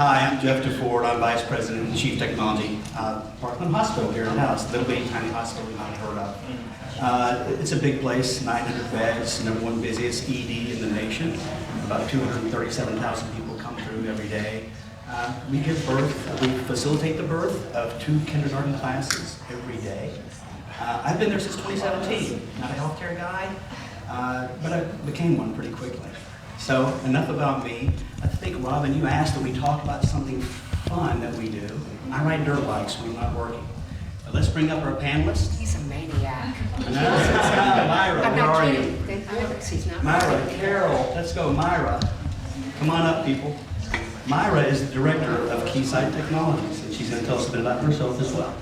Hi, I'm Jeff DeFord. I'm Vice President and Chief Technology, Parkland Hospital here in Dallas, little bitty tiny hospital you might have heard of. It's a big place, 900 beds, #1 busiest ED in the nation. About 237,000 people come through every day. We give birth, we facilitate the birth of 2 kindergarten classes every day. I've been there since 2017. Not a healthcare guy, but I became one pretty quickly. So enough about me. I think, Robin, you asked that we talk about something fun that we do. I ride dirt bikes when I'm not working. But let's bring up our panelists. He's a maniac. Myra, I'm where not are kidding. you? He's not. Myra, Carol, let's go, Myra. Come on up, people. Myra is the director of Keysight Technologies, and she's going to tell us a bit about herself as well.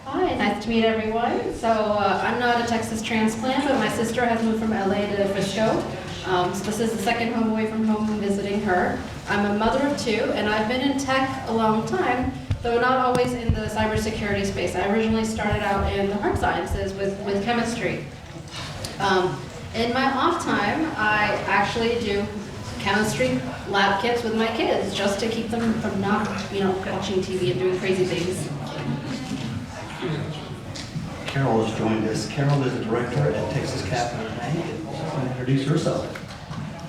Hi, nice to meet everyone. So I'm not a Texas transplant, but my sister has moved from LA to Frisco. So this is the second home away from home visiting her. I'm a mother of 2, and I've been in tech a long time, though not always in the cybersecurity space. I originally started out in the hard sciences with chemistry. In my off time, I actually do chemistry lab kits with my kids, just to keep them from not, watching TV and doing crazy things. Carol has joined us. Carol is the director at Texas Capital Bank, and she's going to introduce herself.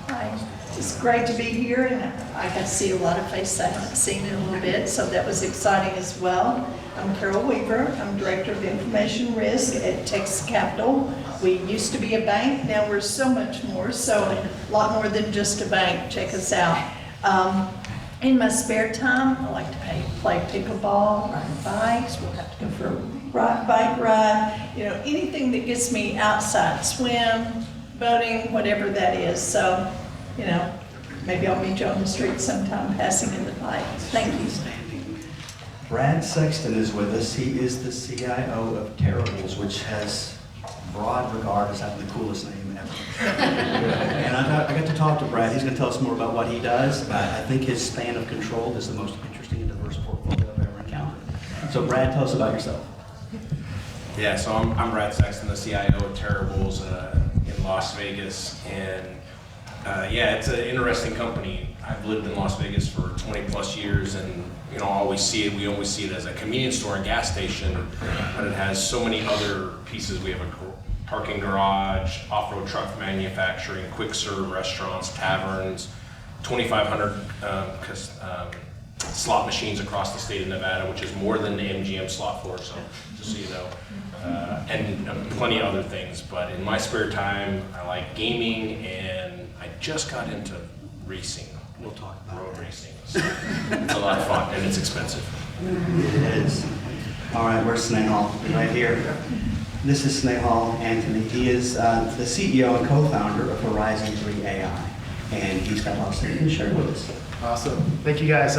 Hi, it's great to be here, and I got to see a lot of faces I haven't seen in a little bit, so that was exciting as well. I'm Carol Weaver. I'm Director of Information Risk at Texas Capital. We used to be a bank, now we're so much more, so a lot more than just a bank. Check us out. In my spare time, I like to play pickleball, ride bikes. We'll have to go for a bike ride. Anything that gets me outside, swim, boating, whatever that is. So, maybe I'll meet you on the street sometime passing in the bike. Thank you. Brad Sexton is with us. He is the CIO of Terribles, which has broad regard as having the coolest name ever. And I got to talk to Brad. He's going to tell us more about what he does. I think his span of control is the most interesting and diverse portfolio I've ever encountered. So Brad, tell us about yourself. Yeah, so I'm Brad Sexton, the CIO of Terribles in Las Vegas, and it's an interesting company. I've lived in Las Vegas for 20 plus years, and we always see it as a convenience store and gas station, but it has so many other pieces. We have a parking garage, off-road truck manufacturing, quick serve restaurants, taverns, 2,500 slot machines across the state of Nevada, which is more than the MGM slot floor, so just so you know, and plenty of other things. But in my spare time, I like gaming, and I just got into racing. We'll talk about road racing. So it's a lot of fun, and it's expensive. It is. All right, where's Snehal? Right here. This is Snehal Anthony. He is the CEO and co-founder of Horizon 3 AI, and he's got lots of things to share with us. Awesome. Thank you guys.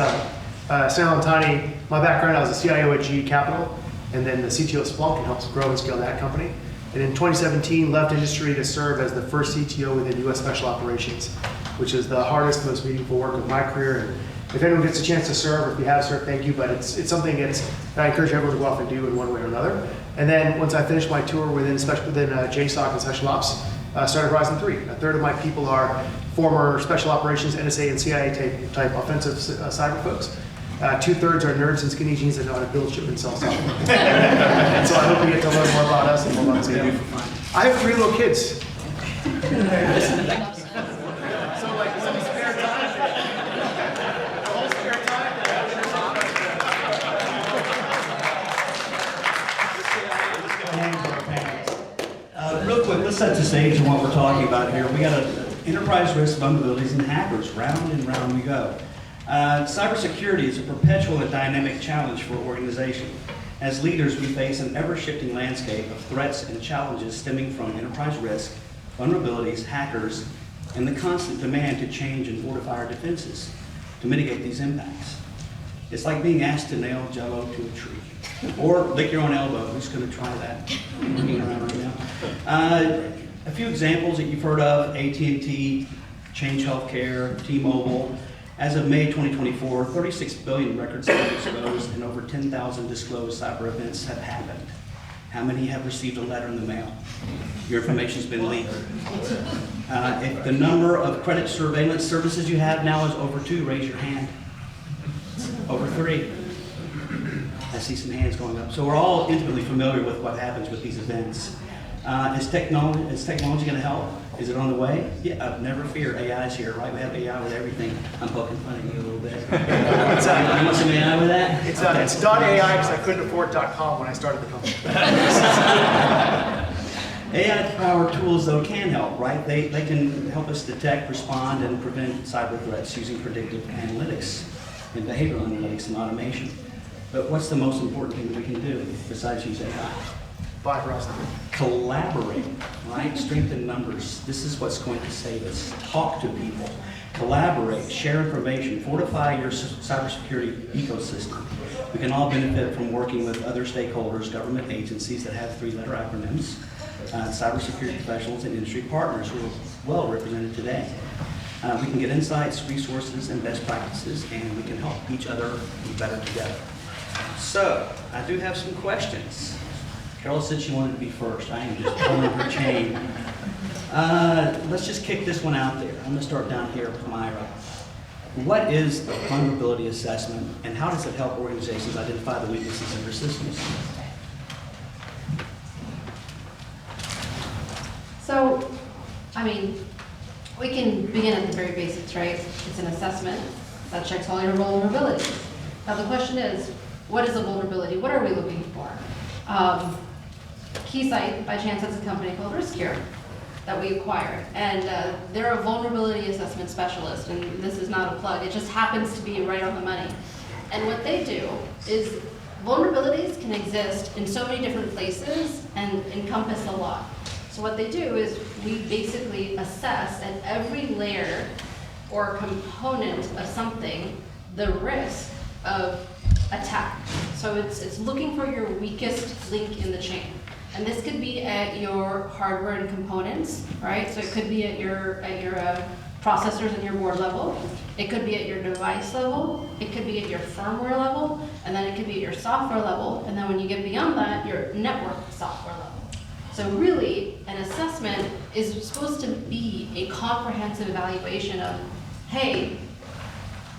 Snehal Antony. My background, I was a CIO at GE Capital, and then the CTO of Splunk, and helped grow and scale that company. And in 2017, left industry to serve as the first CTO within U.S. Special Operations, which is the hardest, most meaningful work of my career. And if anyone gets a chance to serve, or if you have served, thank you. But it's something that I encourage everyone to go off and do in one way or another. And then once I finished my tour within JSOC and Special Ops, started Horizon 3. A third of my people are former Special Operations, NSA, and CIA type offensive cyber folks. 2/3 are nerds and skinny jeans that know how to build, ship, and sell software. And so I hope you get to learn more about us and more about Zeta. I have 3 little kids. So like some spare time, the whole spare time. Real quick, let's set the stage on what we're talking about here. We got enterprise risk, vulnerabilities, and hackers. Round and round we go. Cybersecurity is a perpetual and dynamic challenge for organizations. As leaders, we face an ever-shifting landscape of threats and challenges stemming from enterprise risk, vulnerabilities, hackers, and the constant demand to change and fortify our defenses to mitigate these impacts. It's like being asked to nail Jell-O to a tree, or lick your own elbow. Who's going to try that? Looking around right now. A few examples that you've heard of: AT&T, Change Healthcare, T-Mobile. As of May 2024, 36 billion records have been exposed, and over 10,000 disclosed cyber events have happened. How many have received a letter in the mail? Your information's been leaked. If the number of credit surveillance services you have now is over 2, raise your hand. Over 3. I see some hands going up. So we're all intimately familiar with what happens with these events. Is technology going to help? Is it on the way? Yeah, never fear. AI is here, right? We have AI with everything. I'm poking fun at you a little bit. You want some AI with that? It's .ai because I couldn't afford .com when I started the company. AI-powered tools, though, can help, right? They can help us detect, respond, and prevent cyber threats using predictive analytics and behavioral analytics and automation. But what's the most important thing that we can do besides use AI? Bye for us. Collaborate, right? Strengthen numbers. This is what's going to save us. Talk to people. Collaborate, share information, fortify your cybersecurity ecosystem. We can all benefit from working with other stakeholders, government agencies that have 3-letter acronyms, cybersecurity professionals, and industry partners who are well represented today. We can get insights, resources, and best practices, and we can help each other be better together. So, I do have some questions. Carol said she wanted to be first. I am just pulling her chain. Let's just kick this one out there. I'm going to start down here with Myra. What is a vulnerability assessment, and how does it help organizations identify the weaknesses in their systems? So, I mean, we can begin at the very basics, right? It's an assessment that checks all your vulnerabilities. Now the question is, what is a vulnerability? What are we looking for? Keysight, by chance, has a company called Riskier that we acquired. And they're a vulnerability assessment specialist, and this is not a plug. It just happens to be right on the money. And what they do is vulnerabilities can exist in so many different places and encompass a lot. So what they do is we basically assess at every layer or component of something the risk of attack. So it's looking for your weakest link in the chain. And this could be at your hardware and components, right? So it could be at your processors and your board level. It could be at your device level. It could be at your firmware level. And then it could be at your software level. And then when you get beyond that, your network software level. So really, an assessment is supposed to be a comprehensive evaluation of, hey,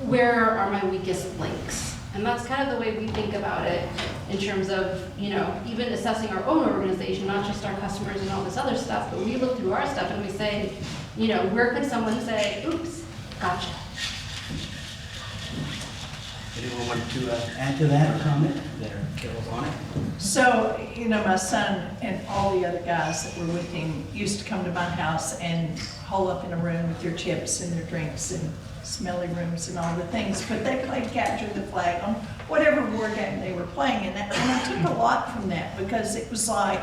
where are my weakest links? And that's kind of the way we think about it in terms of, even assessing our own organization, not just our customers and all this other stuff, but we look through our stuff and we say, where could someone say, oops, gotcha. Anyone want to add to that or comment? There, Carol's on it. So, my son and all the other guys that were with him used to come to my house and hole up in a room with their chips and their drinks and smelly rooms and all the things, but they played capture the flag on whatever war game they were playing, and I took a lot from that, because it was like,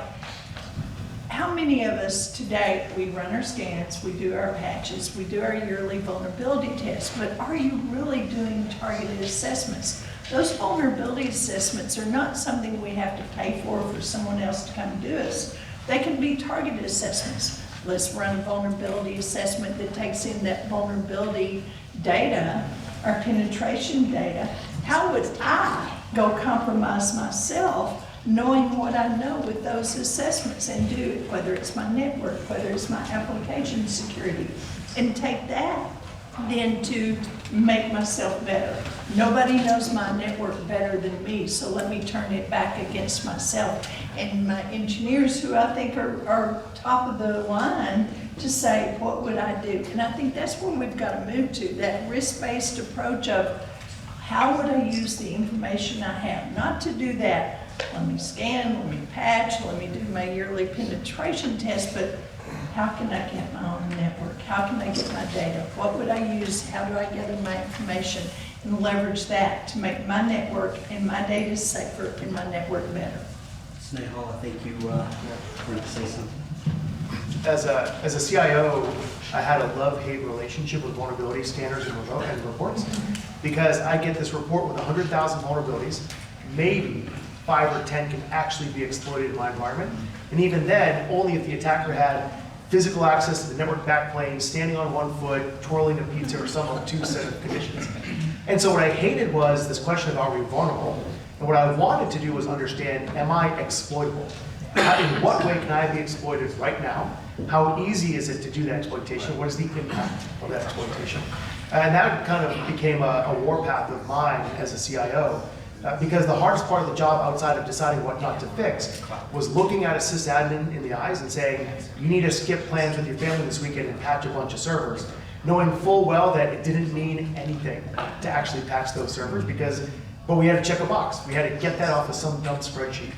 how many of us today, we run our scans, we do our patches, we do our yearly vulnerability tests, but are you really doing targeted assessments? Those vulnerability assessments are not something we have to pay for someone else to come do us. They can be targeted assessments. Let's run a vulnerability assessment that takes in that vulnerability data, our penetration data. How would I go compromise myself knowing what I know with those assessments and do it, whether it's my network, whether it's my application security, and take that then to make myself better. Nobody knows my network better than me, so let me turn it back against myself. And my engineers, who I think are top of the line, to say, what would I do? And I think that's where we've got to move to, that risk-based approach of how would I use the information I have? Not to do that, let me scan, let me patch, let me do my yearly penetration test, but how can I get my own network? How can I get my data? What would I use? How do I gather my information and leverage that to make my network and my data safer and my network better? Snehal, I think you wanted to say something. As a CIO, I had a love-hate relationship with vulnerability scanners and reports, because I get this report with 100,000 vulnerabilities, maybe 5 or 10 can actually be exploited in my environment, and even then, only if the attacker had physical access to the network backplane, standing on one foot, twirling a pizza, or some of 2 set of conditions. And so what I hated was this question of, are we vulnerable? And what I wanted to do was understand, am I exploitable? in what way can I be exploited right now? How easy is it to do that exploitation? What is the impact of that exploitation? And that kind of became a warpath of mine as a CIO, because the hardest part of the job outside of deciding what not to fix was looking at a sysadmin in the eyes and saying, you need to skip plans with your family this weekend and patch a bunch of servers, knowing full well that it didn't mean anything to actually patch those servers, but we had to check a box. We had to get that off of some dumb spreadsheet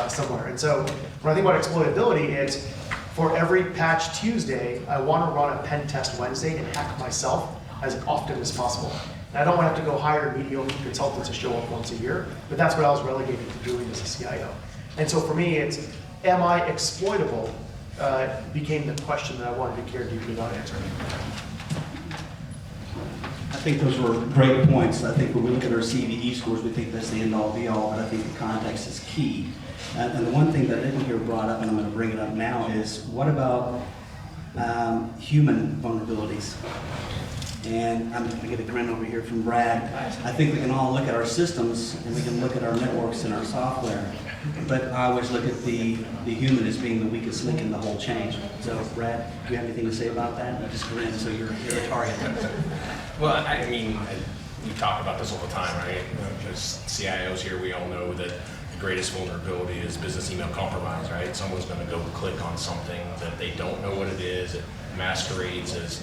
somewhere. And so when I think about exploitability, it's for every patch Tuesday, I want to run a pen test Wednesday and hack myself as often as possible. And I don't want to have to go hire mediocre consultants to show up once a year, but that's what I was relegated to doing as a CIO. And so for me, it's, am I exploitable, became the question that I wanted to care deeply about answering. I think those were great points. I think when we look at our CVE scores, we think that's the end-all be-all, but I think the context is key. And the one thing that I didn't hear brought up, and I'm going to bring it up now, is what about human vulnerabilities? And I'm going to get a grin over here from Brad. I think we can all look at our systems and we can look at our networks and our software, but I always look at the human as being the weakest link in the whole chain. So Brad, do you have anything to say about that? You just grin, so you're a target. Well, I mean, we talk about this all the time, right? As CIOs here, we all know that the greatest vulnerability is business email compromise, right? Someone's going to go click on something that they don't know what it is. It masquerades as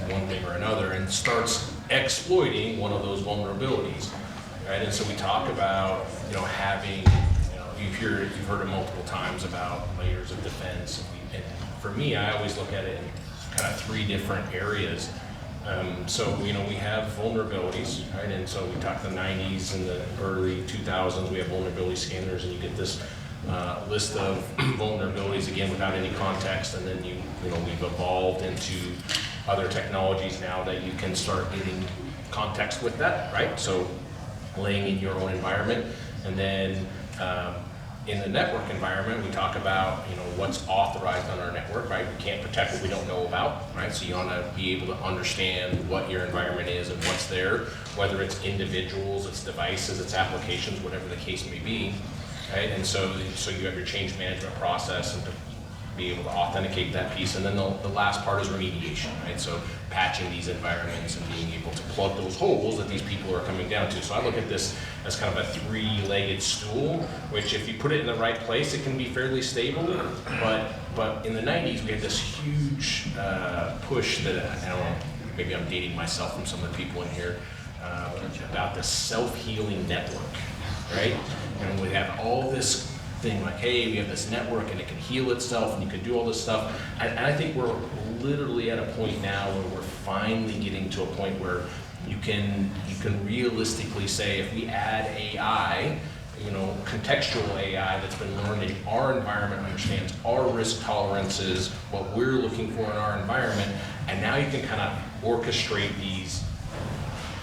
one thing or another and starts exploiting one of those vulnerabilities, right? And so we talk about, having, you've heard it multiple times about layers of defense. And for me, I always look at it in kind of 3 different areas. So, we have vulnerabilities, right? And so we talked the 90s and the early 2000s, we have vulnerability scanners, and you get this list of vulnerabilities, again, without any context, and then we've evolved into other technologies now that you can start getting context with that, right? So laying in your own environment, and then in the network environment, we talk about what's authorized on our network, right? We can't protect what we don't know about, right? So you want to be able to understand what your environment is and what's there, whether it's individuals, it's devices, it's applications, whatever the case may be, right? And so you have your change management process and to be able to authenticate that piece. And then the last part is remediation, right? So patching these environments and being able to plug those holes that these people are coming down to. So I look at this as kind of a 3-legged stool, which if you put it in the right place, it can be fairly stable. But in the 90s, we had this huge push that, I don't know, maybe I'm dating myself from some of the people in here, about the self-healing network, right? And we have all this thing like, hey, we have this network and it can heal itself and you can do all this stuff. And I think we're literally at a point now where we're finally getting to a point where you can realistically say, if we add AI, contextual AI that's been learned in our environment, understands our risk tolerances, what we're looking for in our environment, and now you can kind of orchestrate these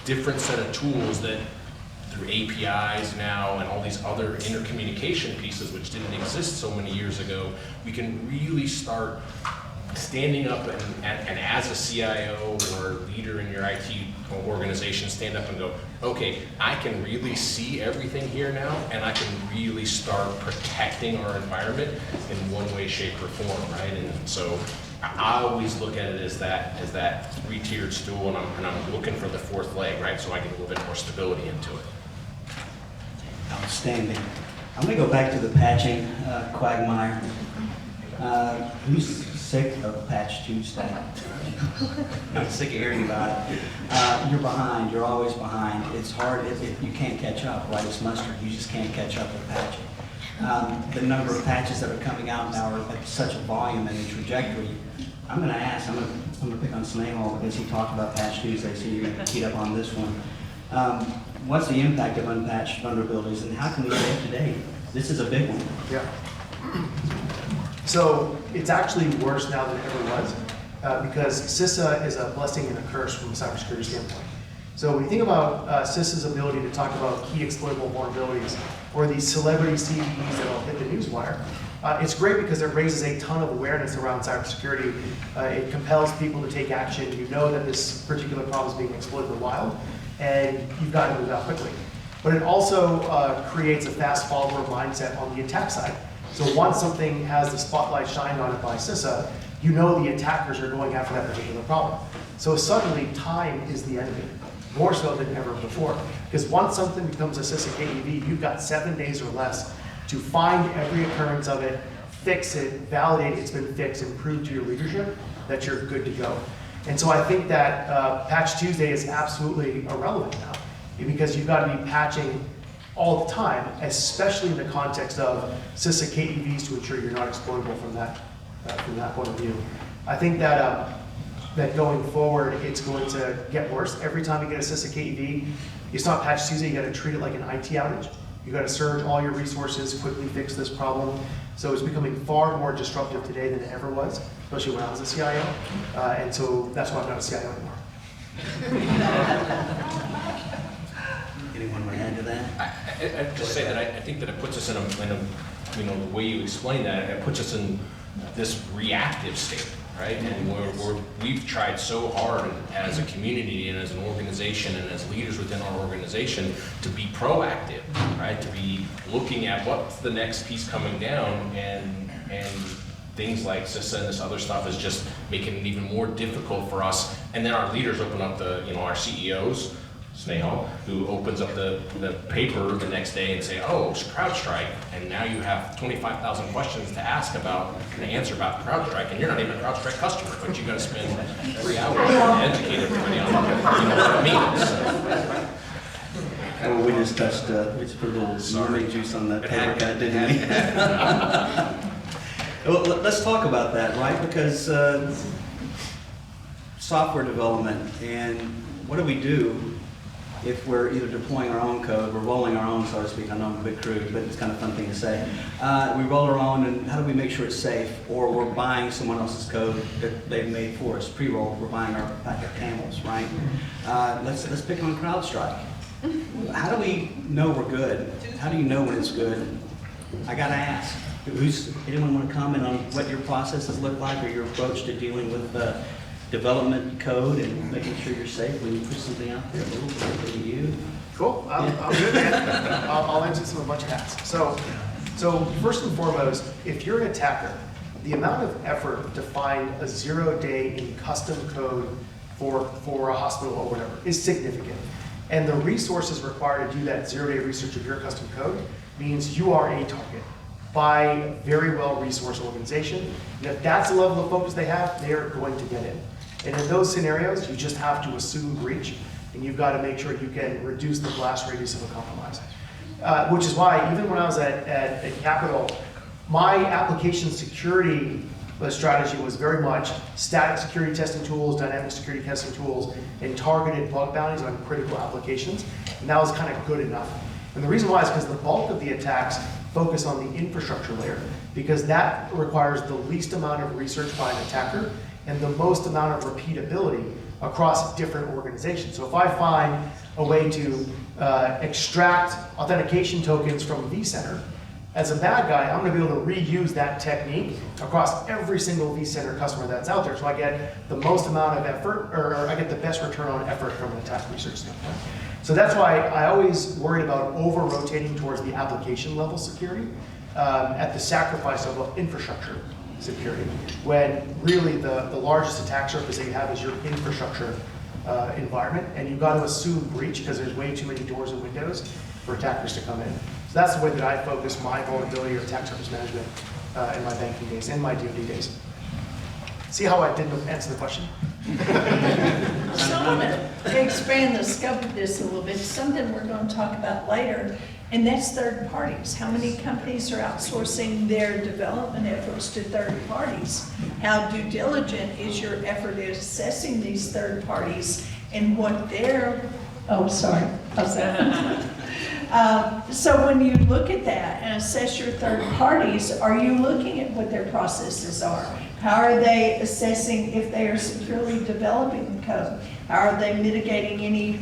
different set of tools that through APIs now and all these other intercommunication pieces which didn't exist so many years ago, we can really start standing up and as a CIO or leader in your IT organization, stand up and go, okay, I can really see everything here now, and I can really start protecting our environment in one way, shape, or form, right? And so I always look at it as that 3-tiered stool, and I'm looking for the 4th leg, right? So I get a little bit more stability into it. Outstanding. I'm going to go back to the patching quagmire. Who's sick of Patch Tuesday? I'm sick of hearing about it. You're behind. You're always behind. It's hard if you can't catch up, right? It's mustard. You just can't catch up with patching. The number of patches that are coming out now are at such a volume and a trajectory. I'm going to ask. I'm going to pick on Snehal because he talked about Patch Tuesday, so you're going to heat up on this one. What's the impact of unpatched vulnerabilities, and how can we stay up to date? This is a big one. Yeah. So it's actually worse now than it ever was, because CISA is a blessing and a curse from a cybersecurity standpoint. So when you think about CISA's ability to talk about key exploitable vulnerabilities or these celebrity CVEs that'll hit the newswire, it's great because it raises a ton of awareness around cybersecurity. It compels people to take action. You know that this particular problem is being exploited in the wild, and you've got to move out quickly. But it also creates a fast follower mindset on the attack side. So once something has the spotlight shined on it by CISA, you know the attackers are going after that particular problem. So suddenly time is the enemy, more so than ever before. Because once something becomes a CISA KEV, you've got 7 days or less to find every occurrence of it, fix it, validate it's been fixed, and prove to your leadership that you're good to go. And so I think that Patch Tuesday is absolutely irrelevant now, because you've got to be patching all the time, especially in the context of CISA KEVs to ensure you're not exploitable from that point of view. I think that that going forward, it's going to get worse. Every time you get a CISA KEV, it's not Patch Tuesday, you got to treat it like an IT outage. You got to surge all your resources, quickly fix this problem. So it's becoming far more disruptive today than it ever was, especially when I was a CIO. And so that's why I'm not a CIO anymore. Anyone want to add to that? I just say that I think that it puts us in a, you know, the way you explain that, it puts us in this reactive state, right? And we've tried so hard as a community and as an organization and as leaders within our organization to be proactive, right? To be looking at what's the next piece coming down, and things like CISA and this other stuff is just making it even more difficult for us. And then our leaders open up our CEOs, Snehal, who opens up the paper the next day and say, oh, it's CrowdStrike, and now you have 25,000 questions to ask about and answer about CrowdStrike, and you're not even a CrowdStrike customer, but you got to spend 3 hours trying to educate everybody on what it means. Well, we just touched, we just put a little lemon juice on that paper cut, didn't we? Well, let's talk about that, right? Because software development, and what do we do if we're either deploying our own code, we're rolling our own, so to speak. I know I'm a bit crude, but it's kind of a fun thing to say. We roll our own, and how do we make sure it's safe? Or we're buying someone else's code that they've made for us, pre-rolled. We're buying our pack of camels, right? Let's pick on CrowdStrike. How do we know we're good? How do you know when it's good? I got to ask. Anyone want to comment on what your processes look like, or your approach to dealing with development code and making sure you're safe when you put something out there? A little bit of you. Cool. I'm good, man. I'll answer some a bunch of hats. So first and foremost, if you're an attacker, the amount of effort to find a 0-day in custom code for a hospital or whatever is significant. And the resources required to do that 0-day research of your custom code means you are a target by a very well-resourced organization. And if that's the level of focus they have, they are going to get in. And in those scenarios, you just have to assume breach, and you've got to make sure you can reduce the blast radius of a compromise. Which is why, even when I was at Capital, my application security strategy was very much static security testing tools, dynamic security testing tools, and targeted bug bounties on critical applications. And that was kind of good enough. And the reason why is because the bulk of the attacks focus on the infrastructure layer, because that requires the least amount of research by an attacker and the most amount of repeatability across different organizations. So if I find a way to extract authentication tokens from vCenter, as a bad guy, I'm going to be able to reuse that technique across every single vCenter customer that's out there, so I get the most amount of effort, or I get the best return on effort from an attack research standpoint. So that's why I always worried about over-rotating towards the application level security at the sacrifice of infrastructure security, when really the largest attack surface that you have is your infrastructure environment, and you've got to assume breach because there's way too many doors and windows for attackers to come in. So that's the way that I focus my vulnerability or attack surface management in my banking days and my DoD days. See how I didn't answer the question? So I want to expand the scope of this a little bit, something we're going to talk about later, and that's third parties. How many companies are outsourcing their development efforts to third parties? How due diligent is your effort at assessing these third parties and what their, oh, sorry, how's that? So when you look at that and assess your third parties, are you looking at what their processes are? How are they assessing if they are securely developing the code? How are they mitigating any,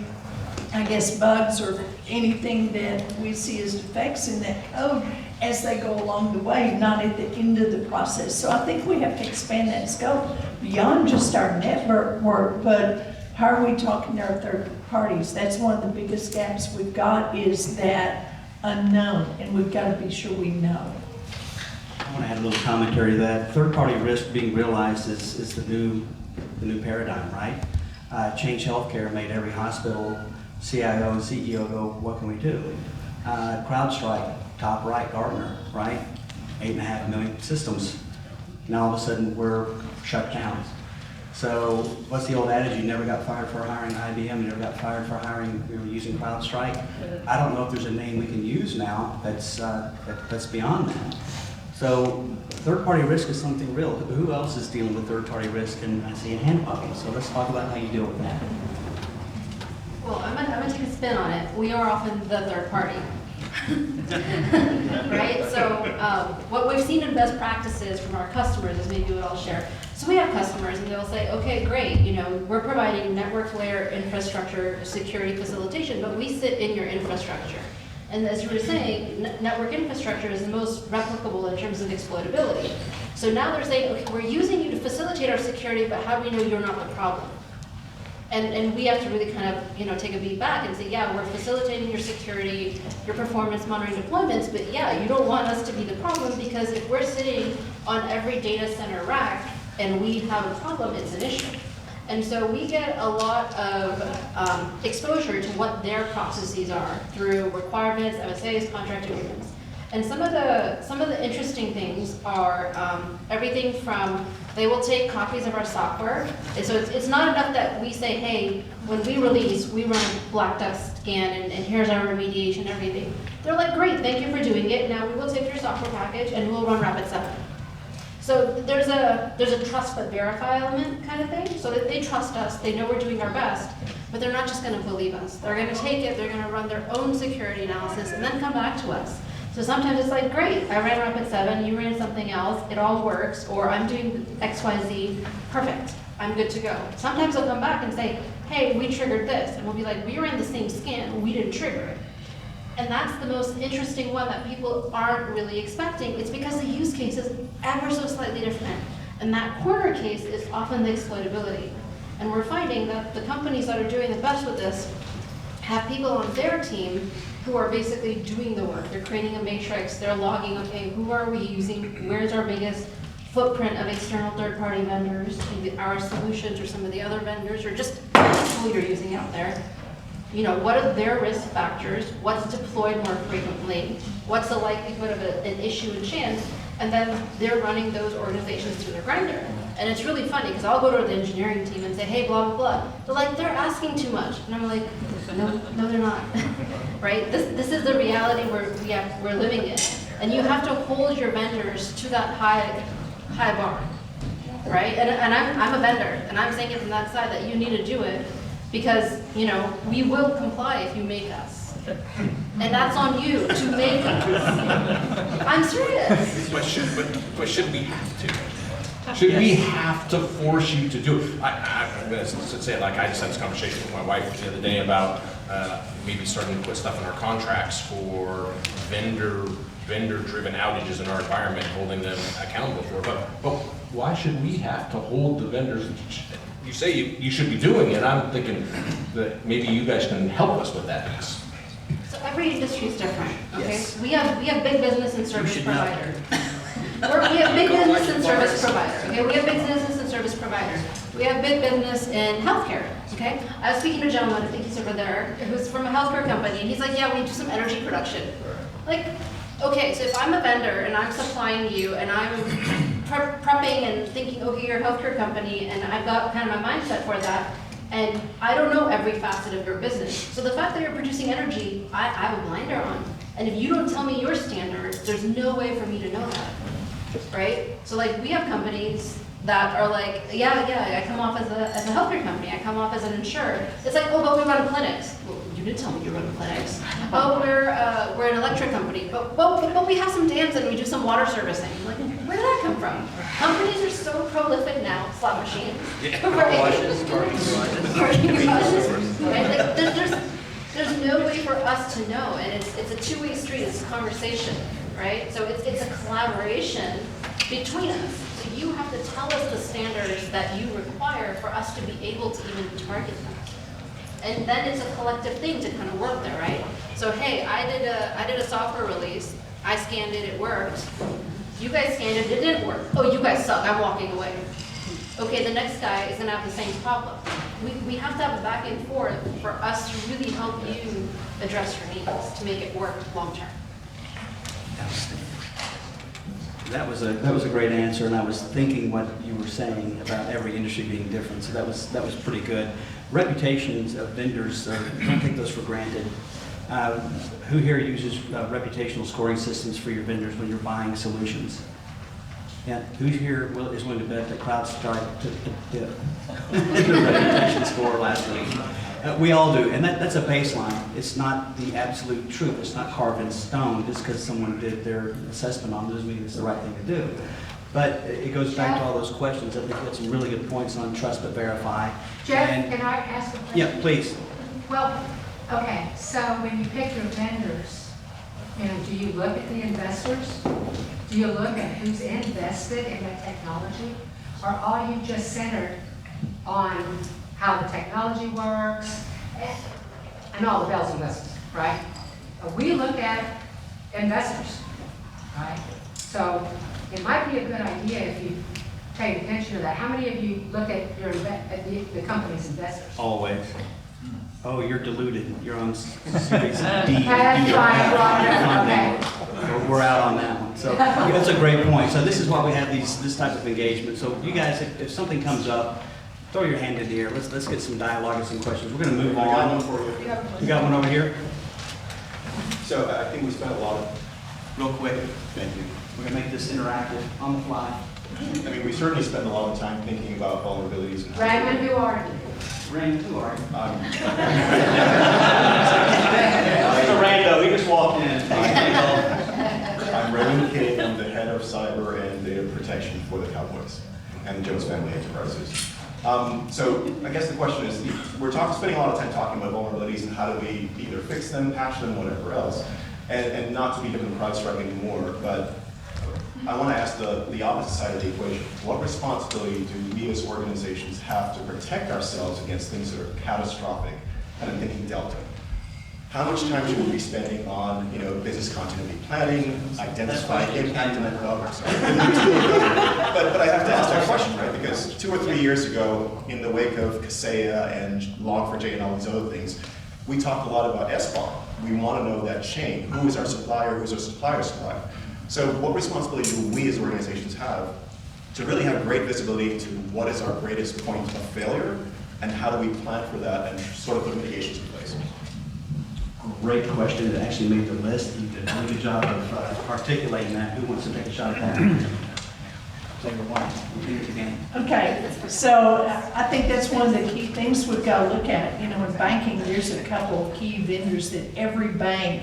I guess, bugs or anything that we see as defects in that code as they go along the way, not at the end of the process? So I think we have to expand that scope beyond just our network work, but how are we talking to our third parties? That's one of the biggest gaps we've got, is that unknown, and we've got to be sure we know. want to add a little commentary to that. Third-party risk being realized is the new paradigm, right? Change Healthcare made every hospital CIO and CEO go, what can we do? CrowdStrike, top right, Gartner, right? 8.5 million systems. Now all of a sudden we're shut down. So what's the old adage? You never got fired for hiring IBM. You never got fired for hiring, using CrowdStrike. I don't know if there's a name we can use now that's beyond that. So third-party risk is something real. Who else is dealing with third-party risk? And I see a hand popping. So let's talk about how you deal with that. Well, I'm gonna take a spin on it. We are often the third party. Right? So what we've seen in best practices from our customers is maybe what I'll share. So we have customers and they'll say, okay, great, we're providing network layer infrastructure security facilitation, but we sit in your infrastructure. And as you were saying, network infrastructure is the most replicable in terms of exploitability. So now they're saying, okay, we're using you to facilitate our security, but how do we know you're not the problem? And we have to really kind of, take a beat back and say, yeah, we're facilitating your security, your performance monitoring deployments, but yeah, you don't want us to be the problem, because if we're sitting on every data center rack and we have a problem, it's an issue. And so we get a lot of exposure to what their processes are through requirements, MSAs, contract agreements. And some of the interesting things are everything from, they will take copies of our software. And so it's not enough that we say, hey, when we release, we run a black duck scan and here's our remediation and everything. They're like, great, thank you for doing it. Now we will take your software package and we'll run Rapid7. So there's a trust but verify element kind of thing, so that they trust us, they know we're doing our best, but they're not just going to believe us. They're going to take it, they're going to run their own security analysis, and then come back to us. So sometimes it's like, great, I ran Rapid7, you ran something else, it all works, or I'm doing XYZ, perfect, I'm good to go. Sometimes they'll come back and say, hey, we triggered this, and we'll be like, we ran the same scan, we didn't trigger it. And that's the most interesting one that people aren't really expecting. It's because the use case is ever so slightly different. And that corner case is often the exploitability. And we're finding that the companies that are doing the best with this have people on their team who are basically doing the work. They're creating a matrix, they're logging, okay, who are we using, where's our biggest footprint of external third-party vendors, maybe our solutions or some of the other vendors, or just who you're using out there. What are their risk factors? What's deployed more frequently? What's the likelihood of an issue and chance? And then they're running those organizations through their grinder. And it's really funny because I'll go to the engineering team and say, hey, blah, blah, blah. They're like, they're asking too much. And I'm like, no, they're not. Right? This is the reality we're living in. And you have to hold your vendors to that high bar. Right? And I'm a vendor, and I'm saying it from that side that you need to do it. Because, we will comply if you make us. And that's on you to make us. I'm serious. But should we have to? Should we have to force you to do it? I'm going to say, like, I just had this conversation with my wife the other day about maybe starting to put stuff in our contracts for vendor-driven outages in our environment, holding them accountable for it. But why should we have to hold the vendors? You say you should be doing it. I'm thinking that maybe you guys can help us with that piece. So every industry is different, okay? Yes. We have big business and service provider. We have big business and service provider, okay? We have big business and service provider. We have big business in healthcare, okay? I was speaking to a gentleman, I think he's over there, who's from a healthcare company, and he's like, yeah, we do some energy production. Like, okay, so if I'm a vendor and I'm supplying you and I'm prepping and thinking, okay, you're a healthcare company, and I've got kind of my mindset for that, and I don't know every facet of your business. So the fact that you're producing energy, I have a blinder on. And if you don't tell me your standards, there's no way for me to know that, right? So like we have companies that are like, yeah, I come off as a healthcare company, I come off as an insurer. It's like, oh, but we run clinics. Well, you didn't tell me you run clinics. Oh, we're an electric company, but we have some dams and we do some water servicing. Like, where did that come from? Companies are so prolific now, slot machines. Yeah. Right? Parking garages. Right? Like, there's no way for us to know, and it's a two-way street, it's a conversation, right? So it's a collaboration between us. So you have to tell us the standards that you require for us to be able to even target them. And then it's a collective thing to kind of work there, right? So hey, I did a software release, I scanned it, it worked. You guys scanned it, it didn't work. Oh, you guys suck, I'm walking away. Okay, the next guy is gonna have the same problem. We have to have a back and forth for us to really help you address your needs, to make it work long-term. That was a great answer, and I was thinking what you were saying about every industry being different, so that was pretty good. Reputations of vendors, don't take those for granted. Who here uses reputational scoring systems for your vendors when you're buying solutions? Yeah, who here is willing to bet that CrowdStrike took the reputation score last week? We all do, and that's a baseline. It's not the absolute truth. It's not carved in stone. Just because someone did their assessment on it doesn't mean it's the right thing to do. But it goes back to all those questions. I think you had some really good points on trust but verify. Jeff, And- can I ask a question? Yeah, please. Well, okay, so when you pick your vendors, do you look at the investors? Do you look at who's invested in the technology? Or are you just centered on how the technology works and all the bells and whistles, right? We look at investors, right? So it might be a good idea if you pay attention to that. How many of you look at the company's investors? Always. Oh, you're deluded. You're on Series D. That's right, okay. We're out on that one. So that's a great point. So this is why we have this type of engagement. So you guys, if something comes up, throw your hand in the air. Let's get some dialogue and some questions. We're going to move on. I got one for you. You got one over here? So I think we spent a lot of, Real quick. thank you. We're going to make this interactive on the fly. I mean, we certainly spent a lot of time thinking about vulnerabilities and how. Raymond, who are you? Rain, who are you? Um, It's a rando. He just walked in. I'm Raymond King. I'm the head of cyber and data protection for the Cowboys and the Jones Family Enterprises. So I guess the question is, we're spending a lot of time talking about vulnerabilities and how do we either fix them, patch them, whatever else, and not to be given CrowdStrike anymore, but I want to ask the opposite side of the equation. What responsibility do we as organizations have to protect ourselves against things that are catastrophic? And I'm thinking Delta. How much time should we be spending on, business continuity planning, identifying impact and but I have to ask that question, right? Because 2 or 3 years ago, in the wake of Kaseya and Log4j and all these other things, we talked a lot about SBAR. We want to know that chain. Who is our supplier? Who's our supplier's supplier? So what responsibility do we as organizations have to really have great visibility into what is our greatest point of failure and how do we plan for that and sort of put mitigations in place? Great question that actually made the list. You did a really good job of articulating that. Who wants to take a shot at that? Number one. Okay, so I think that's one of the key things we've got to look at. In banking, there's a couple of key vendors that every bank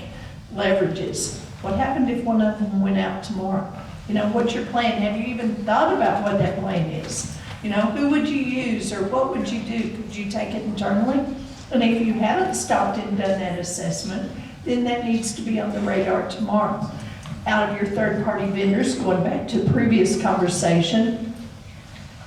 leverages. What happened if one of them went out tomorrow? What's your plan? Have you even thought about what that plan is? Who would you use or what would you do? Could you take it internally? And if you haven't stopped and done that assessment, then that needs to be on the radar tomorrow. Out of your third-party vendors, going back to previous conversation,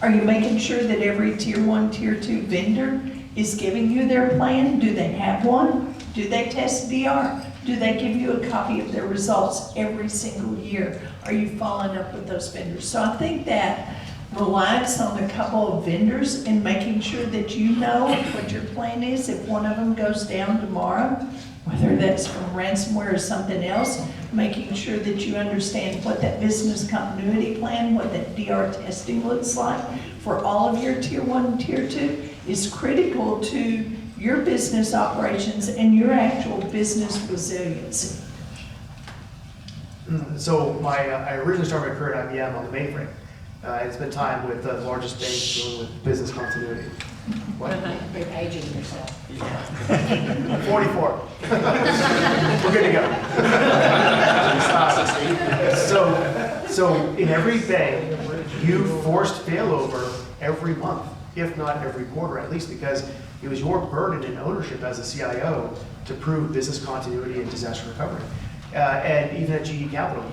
are you making sure that every tier 1, tier 2 vendor is giving you their plan? Do they have one? Do they test DR? Do they give you a copy of their results every single year? Are you following up with those vendors? So I think that reliance on a couple of vendors and making sure that you know what your plan is if one of them goes down tomorrow, whether that's from ransomware or something else, making sure that you understand what that business continuity plan, what that DR testing looks like for all of your tier 1 and tier 2 is critical to your business operations and your actual business resiliency. So I originally started my career at IBM on the mainframe. I spent time with the largest banks dealing with business continuity. What? You're aging yourself. 44. We're good to go. So in every bank, you forced failover every month, if not every quarter at least, because it was your burden and ownership as a CIO to prove business continuity and disaster recovery. And even at GE Capital,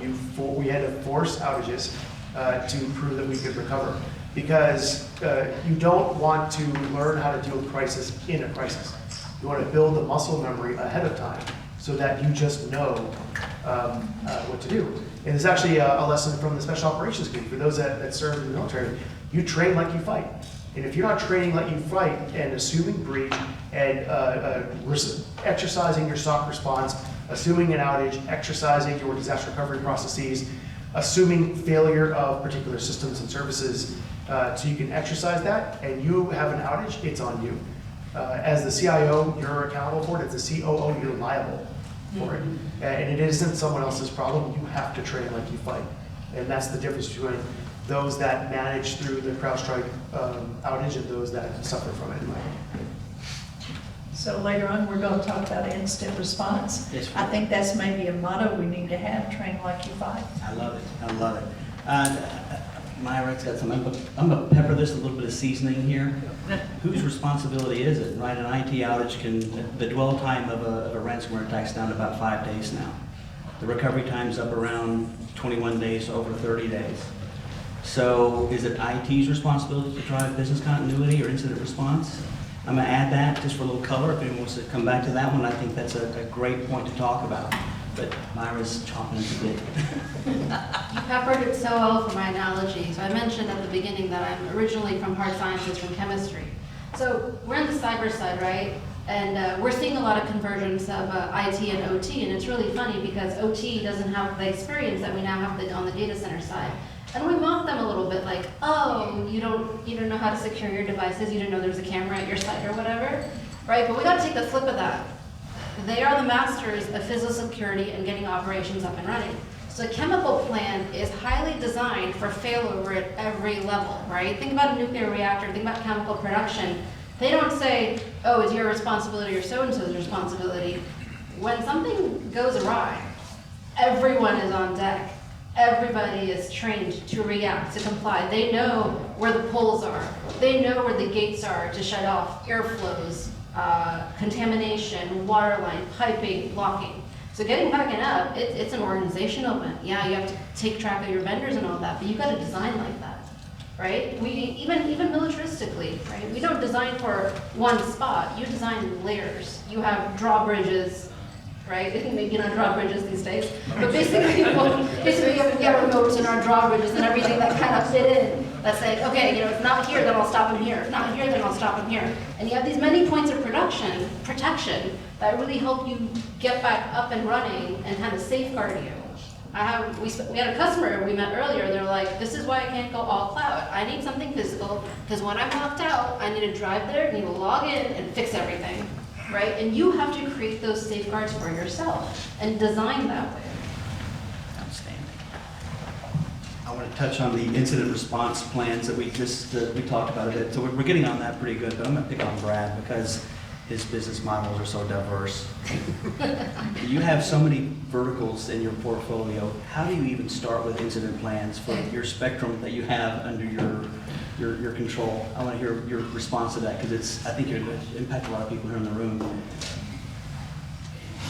we had to force outages to prove that we could recover. Because you don't want to learn how to deal with crisis in a crisis. You want to build the muscle memory ahead of time so that you just know what to do. And it's actually a lesson from the Special Operations Committee. For those that serve in the military, you train like you fight. And if you're not training like you fight and assuming breach and exercising your SOC response, assuming an outage, exercising your disaster recovery processes, assuming failure of particular systems and services, so you can exercise that and you have an outage, it's on you. As the CIO, you're accountable for it. As the COO, you're liable for it. And it isn't someone else's problem. You have to train like you fight. And that's the difference between those that manage through the CrowdStrike outage and those that suffer from it. So later on, we're going to talk about instant response. Yes, I think that's maybe a motto we need to have, train like you fight. I love it. I love it. Myra's got some, I'm gonna pepper this with a little bit of seasoning here. Whose responsibility is it, right? An IT outage the dwell time of a ransomware attack's down to about 5 days now. The recovery time's up around 21 days, over 30 days. So is it IT's responsibility to drive business continuity or incident response? I'm gonna add that just for a little color. If anyone wants to come back to that one, I think that's a great point to talk about. But Myra's chopping at the bit. You peppered it so well for my analogy. So I mentioned at the beginning that I'm originally from hard sciences, from chemistry. So we're on the cyber side, right? And we're seeing a lot of convergence of IT and OT, and it's really funny because OT doesn't have the experience that we now have on the data center side. And we mock them a little bit like, oh, you don't know how to secure your devices, you didn't know there's a camera at your site or whatever, right? But we gotta take the flip of that. They are the masters of physical security and getting operations up and running. So a chemical plant is highly designed for failover at every level, right? Think about a nuclear reactor, think about chemical production. They don't say, oh, it's your responsibility or so-and-so's responsibility. When something goes awry, everyone is on deck. Everybody is trained to react, to comply. They know where the poles are. They know where the gates are to shut off airflows, contamination, water line, piping, blocking. So getting backing up, it's an organizational event. Yeah, you have to take track of your vendors and all that, but you got to design like that, right? We even militaristically, right? We don't design for one spot. You design layers. You have drawbridges, right? Maybe not drawbridges these days, but basically, we have remotes in our drawbridges and everything that kind of fit in. That's like, okay, if not here, then I'll stop him here. If not here, then I'll stop him here. And you have these many points of protection that really help you get back up and running and kind of safeguard you. We had a customer we met earlier. They're like, this is why I can't go all cloud. I need something physical because when I'm locked out, I need to drive there, I need to log in and fix everything. Right? And you have to create those safeguards for yourself and design that way. Outstanding. I want to touch on the incident response plans that we talked about a bit. So we're getting on that pretty good, but I'm going to pick on Brad because his business models are so diverse. You have so many verticals in your portfolio. How do you even start with incident plans for your spectrum that you have under your control? I want to hear your response to that because I think you're going to impact a lot of people here in the room.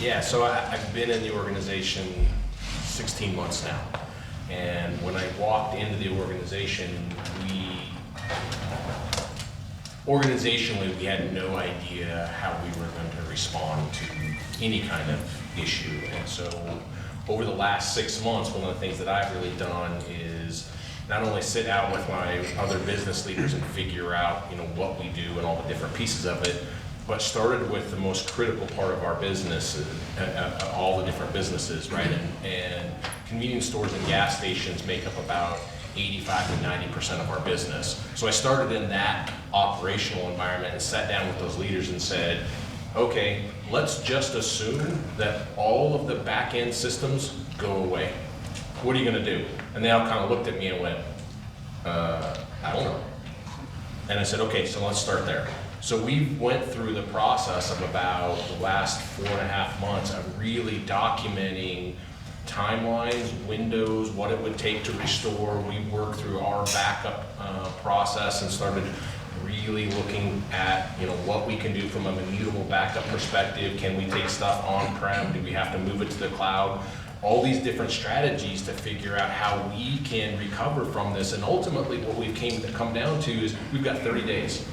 Yeah, so I've been in the organization 16 months now. And when I walked into the organization, organizationally, we had no idea how we were going to respond to any kind of issue. And so over the last 6 months, one of the things that I've really done is not only sit down with my other business leaders and figure out, what we do and all the different pieces of it, but started with the most critical part of our business, all the different businesses, right? And convenience stores and gas stations make up about 85 to 90% of our business. So I started in that operational environment and sat down with those leaders and said, okay, let's just assume that all of the back-end systems go away. What are you gonna do? And they all kind of looked at me and went, I don't know. And I said, okay, so let's start there. So we went through the process of about the last 4.5 months of really documenting timelines, windows, what it would take to restore. We worked through our backup process and started really looking at what we can do from a immutable backup perspective. Can we take stuff on-prem? Do we have to move it to the cloud? All these different strategies to figure out how we can recover from this. And ultimately what we've come down to is we've got 30 days.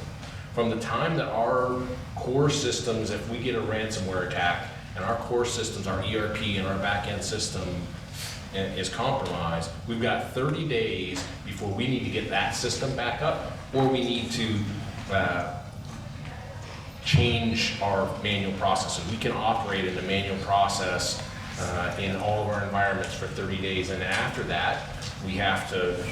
From the time that our core systems, if we get a ransomware attack, and our core systems, our ERP and our back-end system is compromised, we've got 30 days before we need to get that system back up, or we need to change our manual processes. We can operate in the manual process in all of our environments for 30 days, and after that, we have to,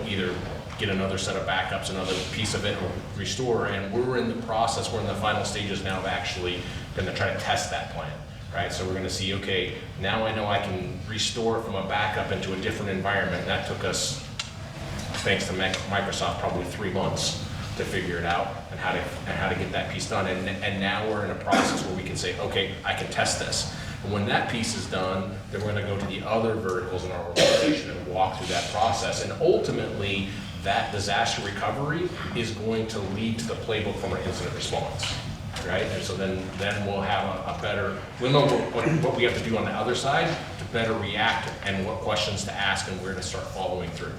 either get another set of backups, another piece of it, or restore. And we're in the process, we're in the final stages now of actually going to try to test that plan, right? So we're going to see, okay, now I know I can restore from a backup into a different environment. That took us, thanks to Microsoft, probably 3 months to figure it out and how to get that piece done. And now we're in a process where we can say, okay, I can test this. And when that piece is done, then we're going to go to the other verticals in our organization and walk through that process. And ultimately, that disaster recovery is going to lead to the playbook from our incident response, right? And so then we'll have we'll know what we have to do on the other side to better react and what questions to ask and where to start following through.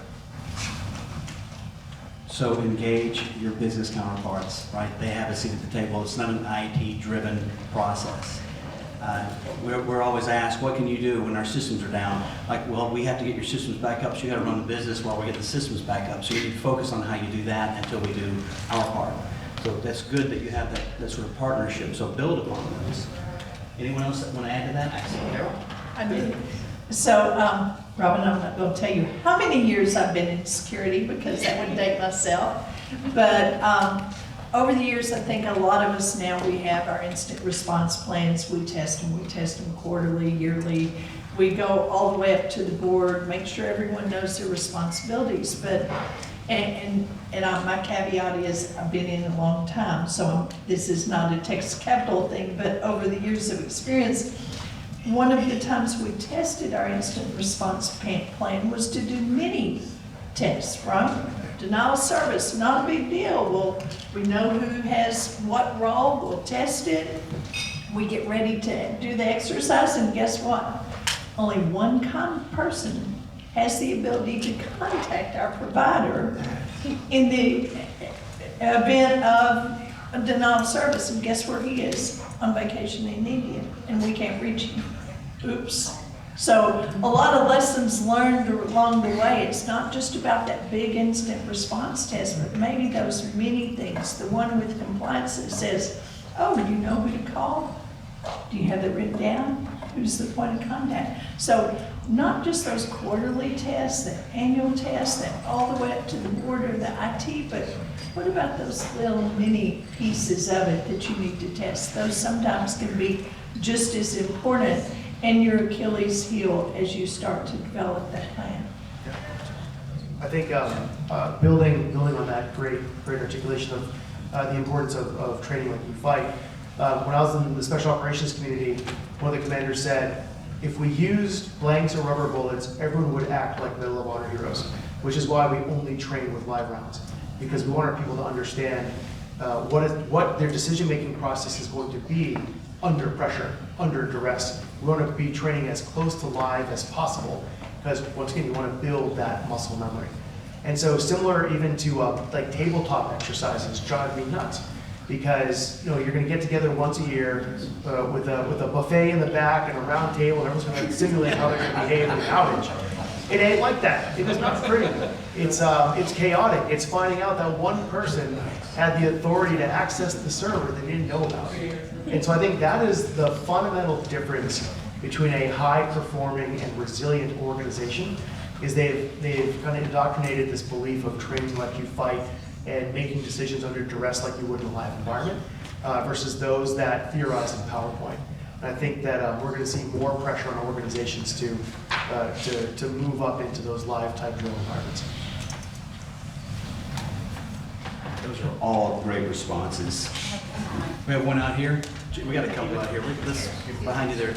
So engage your business counterparts, right? They have a seat at the table. It's not an IT-driven process. We're always asked, what can you do when our systems are down? Like, well, we have to get your systems back up, so you got to run the business while we get the systems back up. So you need to focus on how you do that until we do our part. So that's good that you have that sort of partnership. So build upon those. Anyone else that want to add to that? I see Carol. I do. So, Robin, I'm not going to tell you how many years I've been in security because that would date myself. But over the years, I think a lot of us now, we have our instant response plans. We test them quarterly, yearly. We go all the way up to the board, make sure everyone knows their responsibilities. But, my caveat is I've been in a long time, so this is not a Texas Capital thing, but over the years of experience, one of the times we tested our instant response plan was to do mini tests, right? Denial of service, not a big deal. We know who has what role, we'll test it. We get ready to do the exercise, and guess what? Only one person has the ability to contact our provider in the event of a denial of service, and guess where he is? On vacation in India, and we can't reach him. Oops. So a lot of lessons learned along the way. It's not just about that big instant response test, but maybe those many things. The one with compliance that says, oh, do you know who to call? Do you have it written down? Who's the point of contact? So not just those quarterly tests, the annual tests, that all the way up to the board or the IT, but what about those little mini pieces of it that you need to test? Those sometimes can be just as important and your Achilles heel as you start to develop that plan. I think building on that great articulation of the importance of training like you fight. When I was in the special operations community, one of the commanders said, if we used blanks or rubber bullets, everyone would act like Medal of Honor heroes, which is why we only train with live rounds, because we want our people to understand what their decision-making process is going to be under pressure, under duress. We want to be training as close to live as possible, because once again, you want to build that muscle memory. And so similar even to like tabletop exercises drive me nuts, because you're going to get together once a year with a buffet in the back and a round table, and everyone's going to simulate how they're going to behave in an outage. It ain't like that. It is not pretty. It's chaotic. It's finding out that one person had the authority to access the server they didn't know about. And so I think that is the fundamental difference between a high-performing and resilient organization, is they've kind of indoctrinated this belief of training like you fight and making decisions under duress like you would in a live environment, versus those that theorize in PowerPoint. And I think that we're going to see more pressure on organizations to move up into those live type drill environments. Those are all great responses. We have one out here. We got a couple out here. Let's behind you there.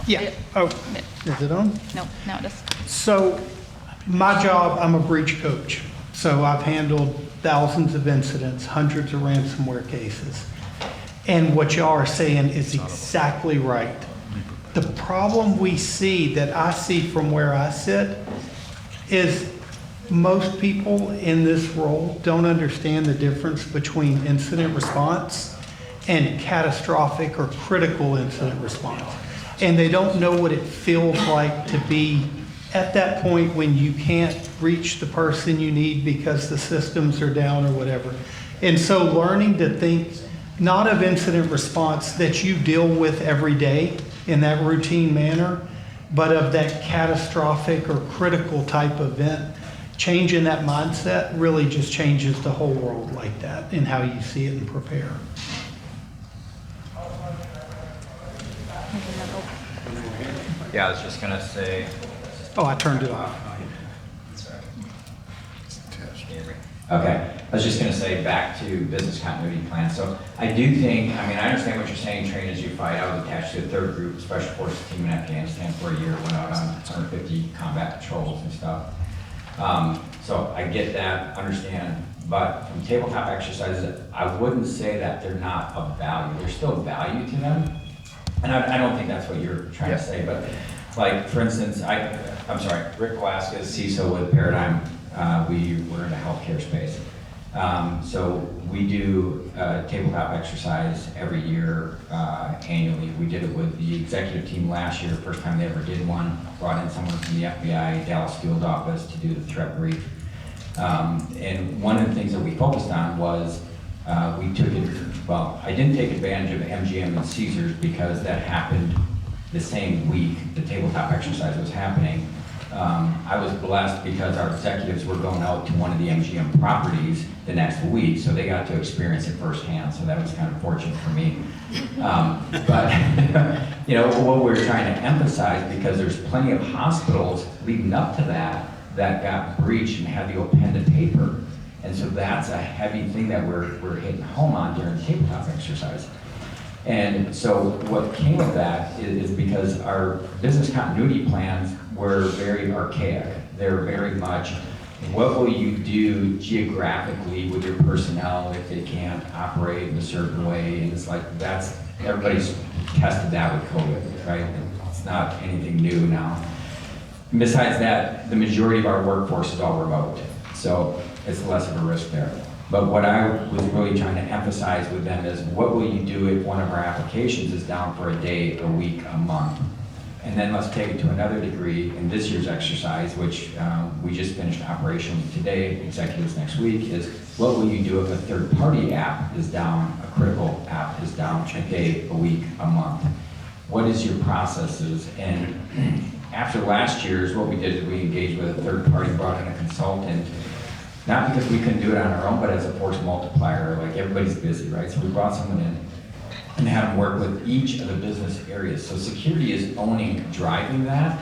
Yeah. Oh, is it on? No, now it is. So my job, I'm a breach coach. So I've handled thousands of incidents, hundreds of ransomware cases. And what y'all are saying is exactly right. The problem we see, that I see from where I sit, is most people in this role don't understand the difference between incident response and catastrophic or critical incident response. and they don't know what it feels like to be at that point when you can't reach the person you need because the systems are down or whatever. And so learning to think not of incident response that you deal with every day in that routine manner, but of that catastrophic or critical type event, changing that mindset really just changes the whole world like that in how you see it and prepare. Yeah, I was just gonna say. Oh, I turned it off. Okay, I was just gonna say back to business continuity plan. So I do think, I mean, I understand what you're saying, train as you fight. I was attached to a 3rd Group Special Forces team in Afghanistan for a year, went out on 150 combat patrols and stuff. So I get that, understand, but from tabletop exercises, I wouldn't say that they're not of value. There's still value to them. And I don't think that's what you're trying to say, but like, for instance, I'm sorry, Rick Velasquez, CISO with Paradigm, we were in the healthcare space. So we do a tabletop exercise every year, annually. We did it with the executive team last year, first time they ever did one. Brought in someone from the FBI Dallas field office to do the threat brief. And one of the things that we focused on was we took it, well, I didn't take advantage of MGM and Caesars because that happened the same week the tabletop exercise was happening. I was blessed because our executives were going out to one of the MGM properties the next week, so they got to experience it firsthand, so that was kind of fortunate for me. But, you know, what we're trying to emphasize, because there's plenty of hospitals leading up to that got breached and had to go pen to paper. And so that's a heavy thing that we're hitting home on during the tabletop exercise. And so what came of that is because our business continuity plans were very archaic. They're very much, what will you do geographically with your personnel if they can't operate in a certain way? And it's like, everybody's tested that with COVID, right? It's not anything new now. And besides that, the majority of our workforce is all remote. So it's less of a risk there. But what I was really trying to emphasize with them is, what will you do if one of our applications is down for a day, a week, a month? And then let's take it to another degree in this year's exercise, which we just finished operation today, executives next week, is what will you do if a third-party app is down, a critical app is down a day, a week, a month? What is your processes? And after last year's, what we did is we engaged with a third party, brought in a consultant, not because we couldn't do it on our own, but as a force multiplier. Like, everybody's busy, right? So we brought someone in and had them work with each of the business areas. So security is owning, driving that,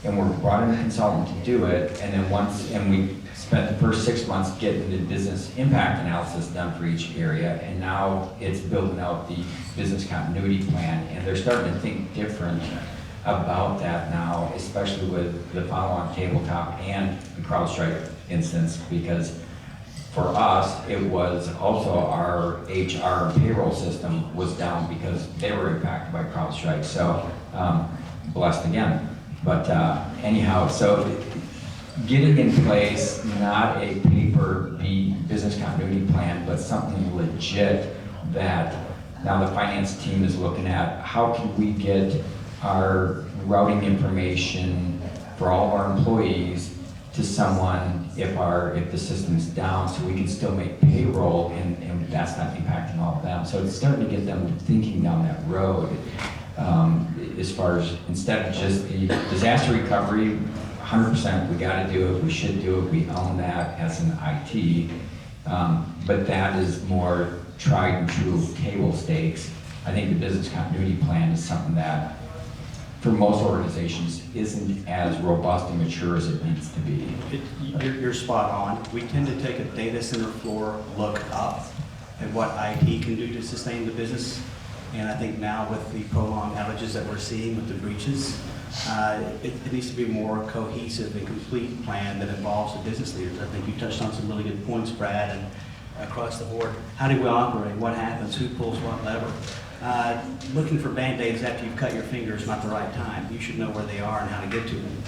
and we're brought in a consultant to do it. And then we spent the first 6 months getting the business impact analysis done for each area, and now it's building out the business continuity plan, and they're starting to think different about that now, especially with the follow-on tabletop and the CrowdStrike instance, because for us, it was also our HR and payroll system was down because they were impacted by CrowdStrike. So, blessed again. But anyhow, so getting in place, not a paper business continuity plan, but something legit that now the finance team is looking at. How can we get our routing information for all of our employees to someone if the system's down, so we can still make payroll and that's not impacting all of them. So it's starting to get them thinking down that road, as far as, instead of just the disaster recovery, 100% we got to do it, we should do it, we own that as an IT, but that is more tried and true table stakes. I think the business continuity plan is something that for most organizations isn't as robust and mature as it needs to be. You're spot on. We tend to take a data center floor look up at what IT can do to sustain the business. And I think now with the prolonged outages that we're seeing with the breaches, it needs to be a more cohesive and complete plan that involves the business leaders. I think you touched on some really good points, Brad, and across the board. How do we operate? What happens? Who pulls what lever? Looking for Band-Aids after you've cut your finger is not the right time. You should know where they are and how to get to them.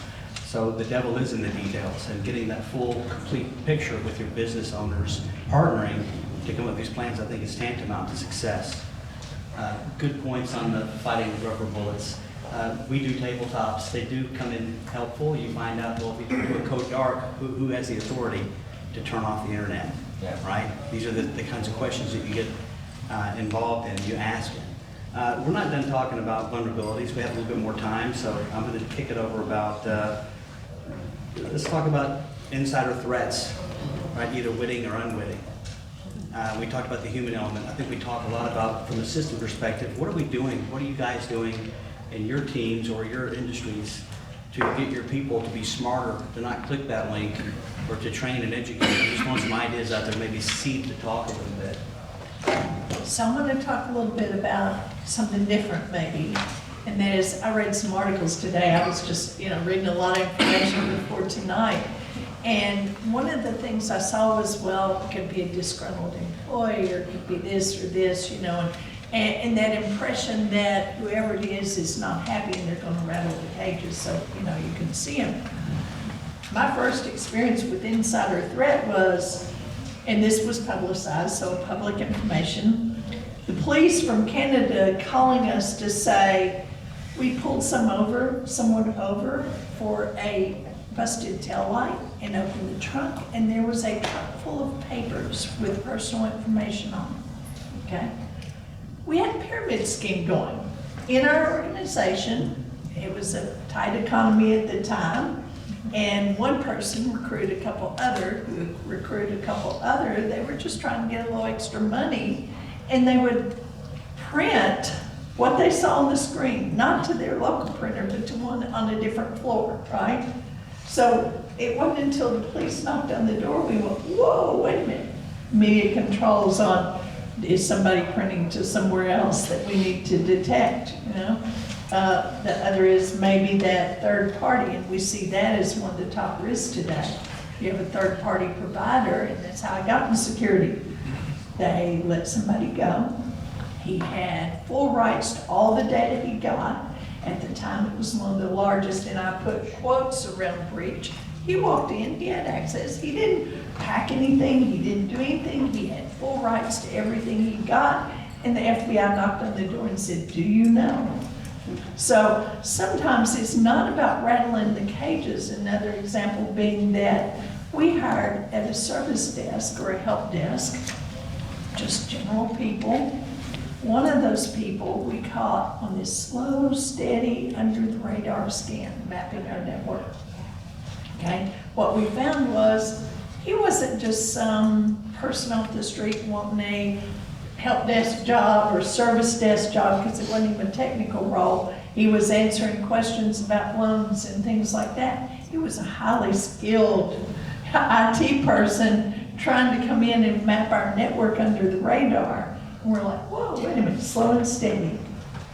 So the devil is in the details, and getting that full, complete picture with your business owners, partnering to come up with these plans, I think is tantamount to success. Good points on the fighting with rubber bullets. We do tabletops. They do come in helpful. You find out, well, if you do a code dark, who has the authority to turn off the internet, right? These are the kinds of questions that you get involved in, you ask it. We're not done talking about vulnerabilities. We have a little bit more time, so I'm going to kick it over about, let's talk about insider threats, right? Either witting or unwitting. We talked about the human element. I think we talk a lot about, from a system perspective, what are we doing? What are you guys doing in your teams or your industries to get your people to be smarter, to not click that link, or to train and educate? I just want some ideas out there, maybe seed the talk a little bit. So I'm going to talk a little bit about something different maybe, and that is, I read some articles today. I was just, reading a lot of information before tonight, and one of the things I saw was, well, it could be a disgruntled employee, or it could be this or this, and that impression that whoever it is not happy and they're going to rattle the cages, so, you can see them. My first experience with insider threat was, and this was publicized, so public information, the police from Canada calling us to say, we pulled someone over for a busted taillight and opened the trunk, and there was a trunk full of papers with personal information on them, okay? We had a pyramid scheme going. In our organization, it was a tight economy at the time, and one person recruited a couple other, they were just trying to get a little extra money, and they would print what they saw on the screen, not to their local printer, but to one on a different floor, right? So it wasn't until the police knocked on the door, we went, whoa, wait a minute. Media controls on, is somebody printing to somewhere else that we need to detect, The other is maybe that third party, and we see that as one of the top risks today. You have a third party provider, and that's how I got in security. They let somebody go. He had full rights to all the data he got. At the time, it was one of the largest, and I put quotes around breach. He walked in, he had access. He didn't pack anything, he didn't do anything. He had full rights to everything he got, and the FBI knocked on the door and said, do you know? So sometimes it's not about rattling the cages. Another example being that we hired at a service desk or a help desk, just general people. One of those people we caught on this slow, steady, under the radar scan, mapping our network. Okay, what we found was he wasn't just some person off the street wanting a help desk job or service desk job, because it wasn't even a technical role. He was answering questions about loans and things like that. He was a highly skilled IT person trying to come in and map our network under the radar. And we're like, whoa, wait a minute, slow and steady,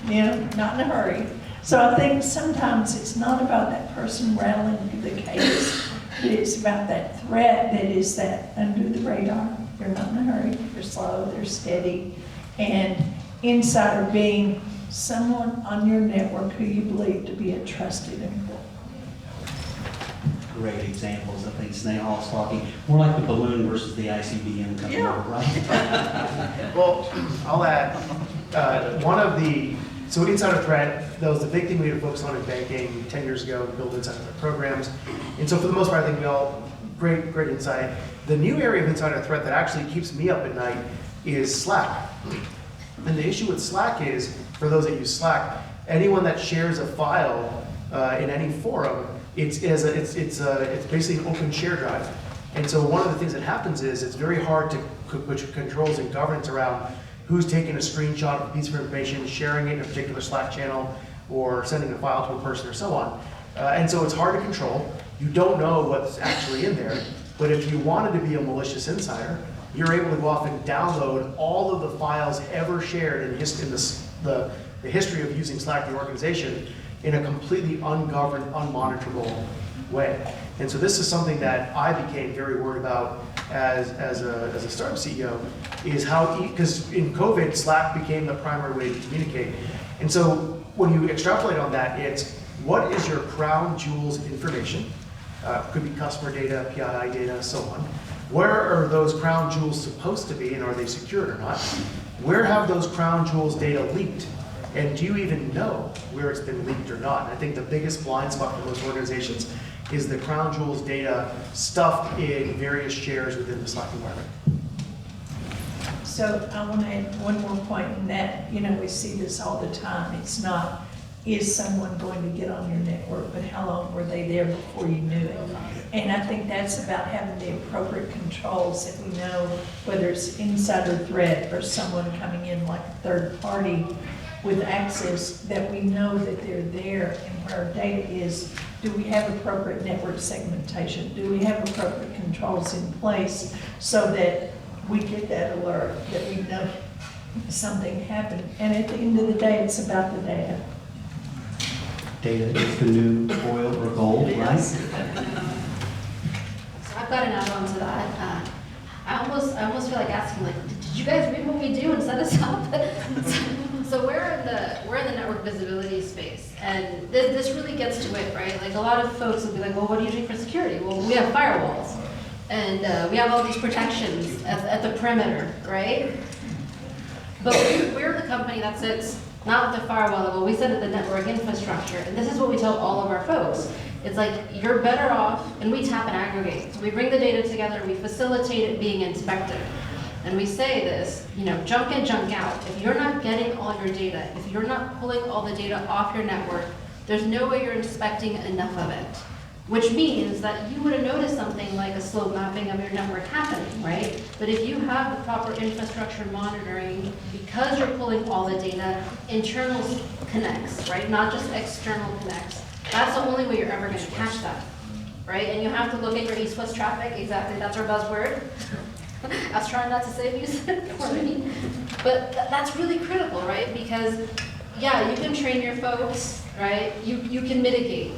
not in a hurry. So I think sometimes it's not about that person rattling the cages, but it's about that threat that is that under the radar. They're not in a hurry, they're slow, they're steady. And insider being someone on your network who you believe to be a trusted employee. Great examples. I think Snehall's talking more like the balloon versus the ICBM coming over, right? Well, I'll add, so insider threat, that was the big thing we had to focus on in banking 10 years ago, to build insider threat programs. And so for the most part, I think we all, great insight. The new area of insider threat that actually keeps me up at night is Slack. And the issue with Slack is, for those that use Slack, anyone that shares a file in any forum, it's basically an open share drive. And so one of the things that happens is it's very hard to put controls and governance around who's taking a screenshot of a piece of information, sharing it in a particular Slack channel, or sending a file to a person or so on. And so it's hard to control. You don't know what's actually in there. But if you wanted to be a malicious insider, you're able to go off and download all of the files ever shared in the history of using Slack in the organization in a completely ungoverned, unmonitorable way. And so this is something that I became very worried about as a startup CEO, is how, because in COVID, Slack became the primary way to communicate. And so when you extrapolate on that, it's what is your crown jewels information? Could be customer data, PII data, so on. Where are those crown jewels supposed to be, and are they secured or not? Where have those crown jewels data leaked? And do you even know where it's been leaked or not? And I think the biggest blind spot for most organizations is the crown jewels data stuffed in various shares within the Slack environment. So I want to add one more point in that, we see this all the time. It's not, is someone going to get on your network, but how long were they there before you knew it? And I think that's about having the appropriate controls that we know, whether it's insider threat or someone coming in like a third party with access, that we know that they're there and where our data is. Do we have appropriate network segmentation? Do we have appropriate controls in place so that we get that alert, that we know something happened? And at the end of the day, it's about the data. Data is the new oil or gold, right? So I've got an add-on to that. I almost feel like asking, like, did you guys read what we do and set us up? So we're in the network visibility space, and this really gets to it, right? Like, a lot of folks will be like, well, what do you do for security? Well, we have firewalls, and we have all these protections at the perimeter, right? But we're the company that sits not at the firewall level, we sit at the network infrastructure, and this is what we tell all of our folks. It's like, you're better off, and we tap and aggregate. So we bring the data together, we facilitate it being inspected. And we say this, junk in, junk out. If you're not getting all your data, if you're not pulling all the data off your network, there's no way you're inspecting enough of it. Which means that you would have noticed something like a slow mapping of your network happening, right? But if you have the proper infrastructure monitoring, because you're pulling all the data, internal connects, right? Not just external connects. That's the only way you're ever going to catch that, right? And you have to look at your east-west traffic. Exactly, that's our buzzword. I was trying not to say if you said it for me. But that's really critical, right? Because, yeah, you can train your folks, right? You can mitigate.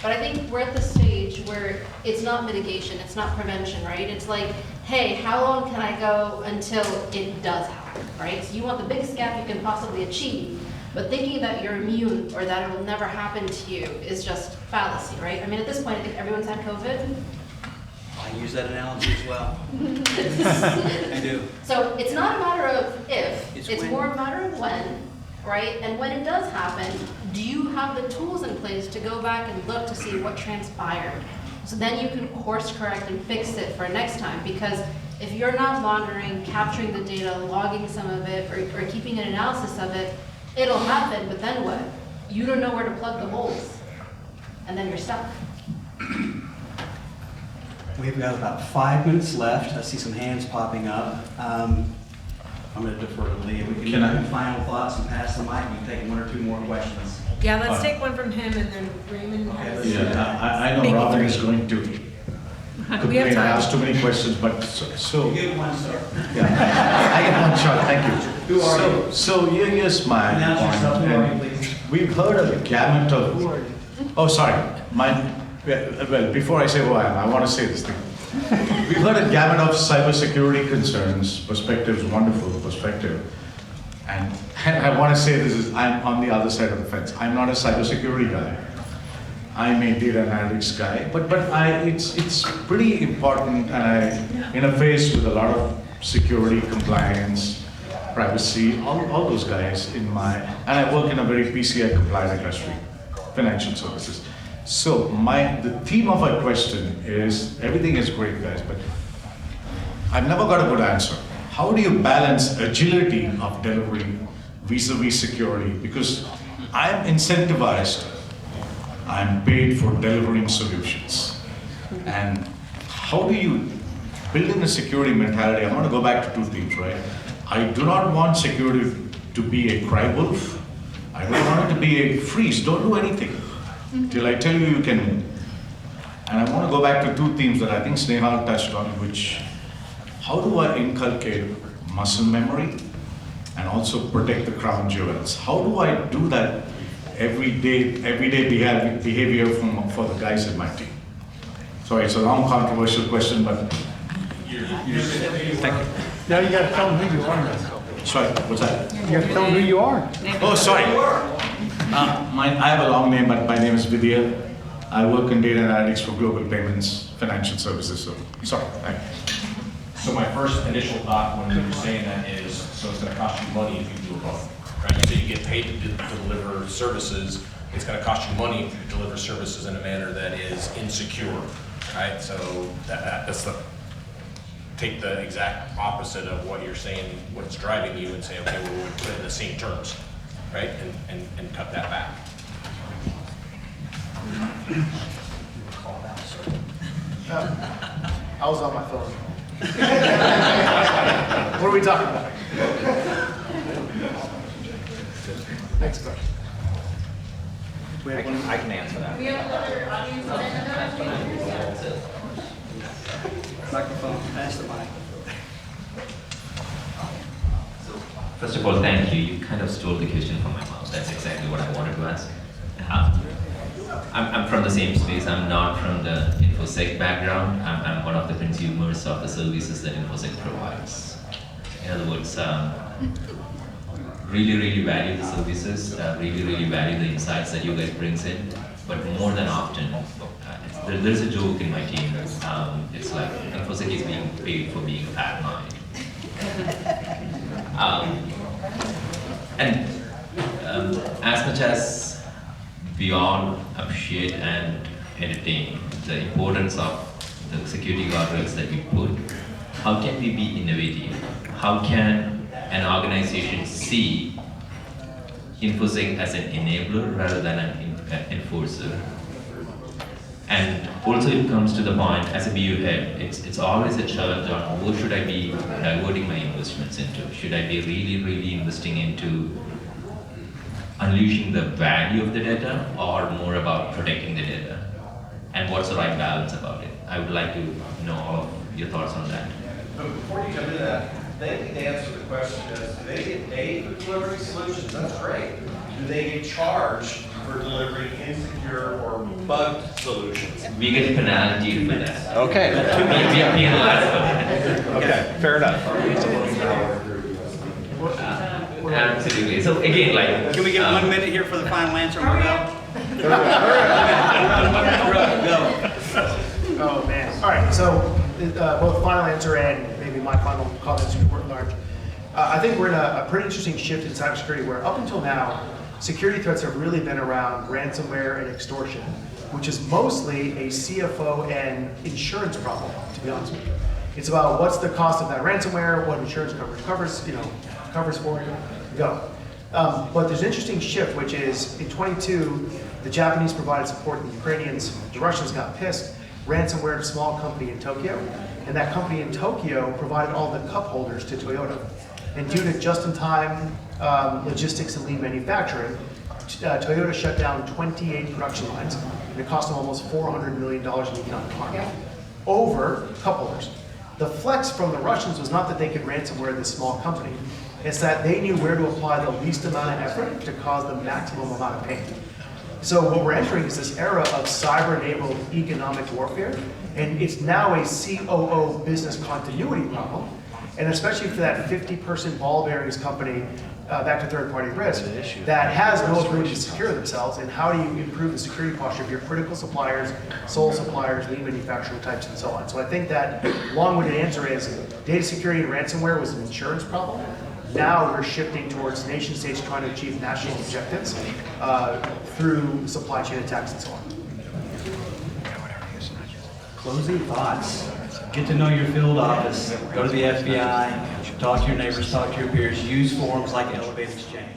But I think we're at the stage where it's not mitigation, it's not prevention, right? It's like, hey, how long can I go until it does happen, right? So you want the biggest gap you can possibly achieve, but thinking that you're immune or that it will never happen to you is just fallacy, right? I mean, at this point, I think everyone's had COVID. I use that analogy as well. I do. So it's not a matter of if, it's when. more a matter of when, right? And when it does happen, do you have the tools in place to go back and look to see what transpired? So then you can course correct and fix it for next time. Because if you're not monitoring, capturing the data, logging some of it, or keeping an analysis of it, it'll happen, but then what? You don't know where to plug the holes. And then you're stuck. We've got about 5 minutes left. I see some hands popping up. I'm going to defer to Lee. We can have final thoughts and pass the mic. We can take one or two more questions. Yeah, let's take one from him and then Raymond has. Yeah, I know Robin is going to complain, I asked too many questions, but so. You get one, sir. Yeah, I get one shot, thank you. Who are you? So here's my Announce yourself. point. Who are you, And please? we've heard of a gamut of, oh, sorry, well, before I say who I am, I want to say this thing. We've heard a gamut of cybersecurity concerns, perspectives, wonderful perspective. And I want to say this is, I'm on the other side of the fence. I'm not a cybersecurity guy. I'm a data analytics guy, but it's pretty important, and I interface with a lot of security, compliance, privacy, all those guys in my, and I work in a very PCI compliant industry, financial services. So the theme of my question is, everything is great, guys, but I've never got a good answer. How do you balance agility of delivering vis-a-vis security? Because I'm incentivized, I'm paid for delivering solutions. And how do you build in a security mentality? I want to go back to two themes, right? I do not want security to be a cry wolf. I don't want it to be a freeze, don't do anything till I tell you you can move. And I want to go back to two themes that I think Snehal touched on, which, how do I inculcate muscle memory and also protect the crown jewels? How do I do that everyday behavior for the guys in my team? Sorry, it's a long, controversial question, but thank you. Now you gotta tell them who you are now. Sorry, what's that? You have to tell them who you are. Oh, sorry. I have a long name, but my name is Vidya. I work in data analytics for global payments, financial services. So, sorry. Thank you. So my first initial thought when you were saying that is, so it's going to cost you money if you do both. right? So you get paid to deliver services. It's going to cost you money to deliver services in a manner that is insecure, right? So that's the take the exact opposite of what you're saying, what's driving you, and say, okay, well, we'll put it in the same terms, right? And cut that back. I was on my phone. What are we talking about? Next question. I can answer that. We have another audience member. Microphone, pass the mic. First of all, thank you. You kind of stole the question from my mouth. That's exactly what I wanted to ask. I'm from the same space. I'm not from the InfoSec background. I'm one of the consumers of the services that InfoSec provides. In other words, really value the services, really value the insights that you guys brings in. But more than often, there's a joke in my team. It's like InfoSec is being paid for being paranoid. As much as we all appreciate and entertain the importance of the security guardrails that we put, how can we be innovative? How can an organization see InfoSec as an enabler rather than an enforcer? And also it comes to the point, as a BU head, it's always a challenge on what should I be diverting my investments into? Should I be really investing into unleashing the value of the data, or more about protecting the data? And what's the right balance about it? I would like to know all of your thoughts on that. But before you jump into that, they need to answer the question as, do they get paid for delivering solutions? That's great. Do they get charged for delivering insecure or bugged solutions? We get penalty for that. Okay. We are penalized for that. Okay, fair enough. Absolutely. So again, like, Can we get 1 minute here for the final answer and we'll go? Go. Oh, man. All right, so both final answer and maybe my final comments were large. I think we're in a pretty interesting shift in cybersecurity where up until now, security threats have really been around ransomware and extortion, which is mostly a CFO and insurance problem, to be honest with you. It's about what's the cost of that ransomware, what insurance coverage covers for you, go. But there's an interesting shift, which is in 22, the Japanese provided support to the Ukrainians, the Russians got pissed, ransomware to a small company in Tokyo, and that company in Tokyo provided all the cup holders to Toyota. And due to just-in-time logistics and lean manufacturing, Toyota shut down 28 production lines, and it cost them almost $400 million in economic harm over cup holders. The flex from the Russians was not that they could ransomware this small company, it's that they knew where to apply the least amount of effort to cause the maximum amount of pain. So what we're entering is this era of cyber-enabled economic warfare, and it's now a COO business continuity problem, and especially for that 50-person ball bearings company, back to third-party risk, that has no ability to secure themselves, and how do you improve the security posture of your critical suppliers, sole suppliers, lean manufacturing types, and so on. So I think that long-winded answer is data security and ransomware was an insurance problem. Now we're shifting towards nation states trying to achieve national objectives through supply chain attacks and so on. Closing thoughts. Get to know your field office. Go to the FBI. Talk to your neighbors. Talk to your peers. Use forums like Elevate Xchange.